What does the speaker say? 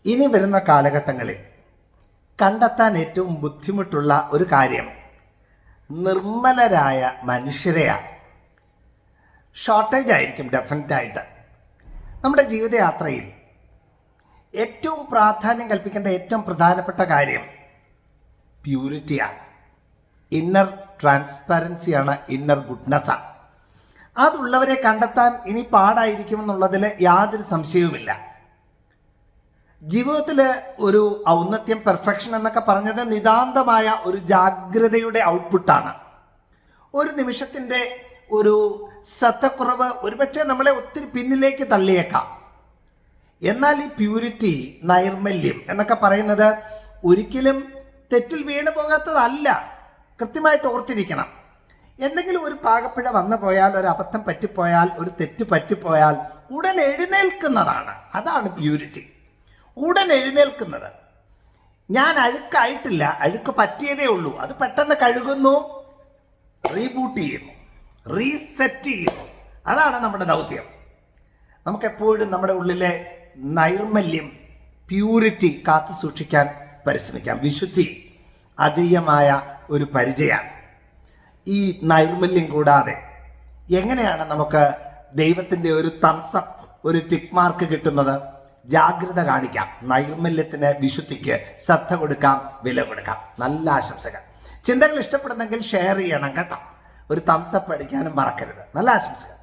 ഇനി വരുന്ന കാലഘട്ടങ്ങളിൽ കണ്ടെത്താൻ ഏറ്റവും ബുദ്ധിമുട്ടുള്ള ഒരു കാര്യം നിർമ്മലരായ മനുഷ്യരെയാണ്. ഷോർട്ടേജ് ആയിരിക്കും ഡെഫിനറ്റായിട്ട്. നമ്മുടെ ജീവിതയാത്രയിൽ ഏറ്റവും പ്രാധാന്യം കൽപ്പിക്കേണ്ട ഏറ്റവും പ്രധാനപ്പെട്ട കാര്യം പ്യൂരിറ്റിയാണ്, ഇന്നർ ട്രാൻസ്പാരൻസിയാണ്, ഇന്നർ ഗുഡ്നെസ്സാണ്. അതുള്ളവരെ കണ്ടെത്താൻ ഇനി പാടായിരിക്കുമെന്നുള്ളതിൽ യാതൊരു സംശയവുമില്ല. ജീവിതത്തിൽ ഒരു ഔന്നത്യം, പെർഫെക്ഷൻ എന്നൊക്കെ പറഞ്ഞത് നിതാന്തമായ ഒരു ജാഗ്രതയുടെ ഔട്ട്പുട്ടാണ്. ഒരു നിമിഷത്തിൻ്റെ ഒരു ശ്രദ്ധക്കുറവ് ഒരുപക്ഷെ നമ്മളെ ഒത്തിരി പിന്നിലേക്ക് തള്ളിയേക്കാം. എന്നാൽ ഈ പ്യൂരിറ്റി, നൈർമല്യം എന്നൊക്കെ പറയുന്നത് ഒരിക്കലും തെറ്റിൽ വീണു പോകാത്തതല്ല. കൃത്യമായിട്ട് ഓർത്തിരിക്കണം. എന്തെങ്കിലും ഒരു പാകപ്പിഴ വന്നു പോയാൽ, ഒരു അബദ്ധം പറ്റിപ്പോയാൽ, ഒരു തെറ്റ് പറ്റിപ്പോയാൽ ഉടൻ എഴുന്നേൽക്കുന്നതാണ്. അതാണ് പ്യൂരിറ്റി. ഉടൻ എഴുന്നേൽക്കുന്നത്. ഞാൻ അഴുക്കായിട്ടില്ല, അഴുക്ക് പറ്റിയതേ ഉള്ളൂ, അത് പെട്ടെന്ന് കഴുകുന്നു, റീബൂട്ട് ചെയ്യുന്നു, റീസെറ്റ് ചെയ്യുന്നു. അതാണ് നമ്മുടെ ദൗത്യം. നമുക്കെപ്പോഴും നമ്മുടെ ഉള്ളിലെ നൈർമല്യം, പ്യൂരിറ്റി കാത്തു സൂക്ഷിക്കാൻ പരിശ്രമിക്കാം. വിശുദ്ധി അജയ്യമായ ഒരു പരിചയമാണ്. ഈ നൈർമല്യം കൂടാതെ എങ്ങനെയാണ് നമുക്ക് ദൈവത്തിൻ്റെ ഒരു തംസപ്പ്, ഒരു ടിക്ക് മാർക്ക് കിട്ടുന്നത്? ജാഗ്രത കാണിക്കാം, നൈർമല്യത്തിന്, വിശുദ്ധിക്ക് ശ്രദ്ധ കൊടുക്കാം, വില കൊടുക്കാം. നല്ല ആശംസകൾ. ചിന്തകൾ ഇഷ്ടപ്പെടുന്നെങ്കിൽ ഷെയർ ചെയ്യണം കേട്ടോ. ഒരു തംസപ്പ് അടിക്കാനും മറക്കരുത്. നല്ല ആശംസകൾ.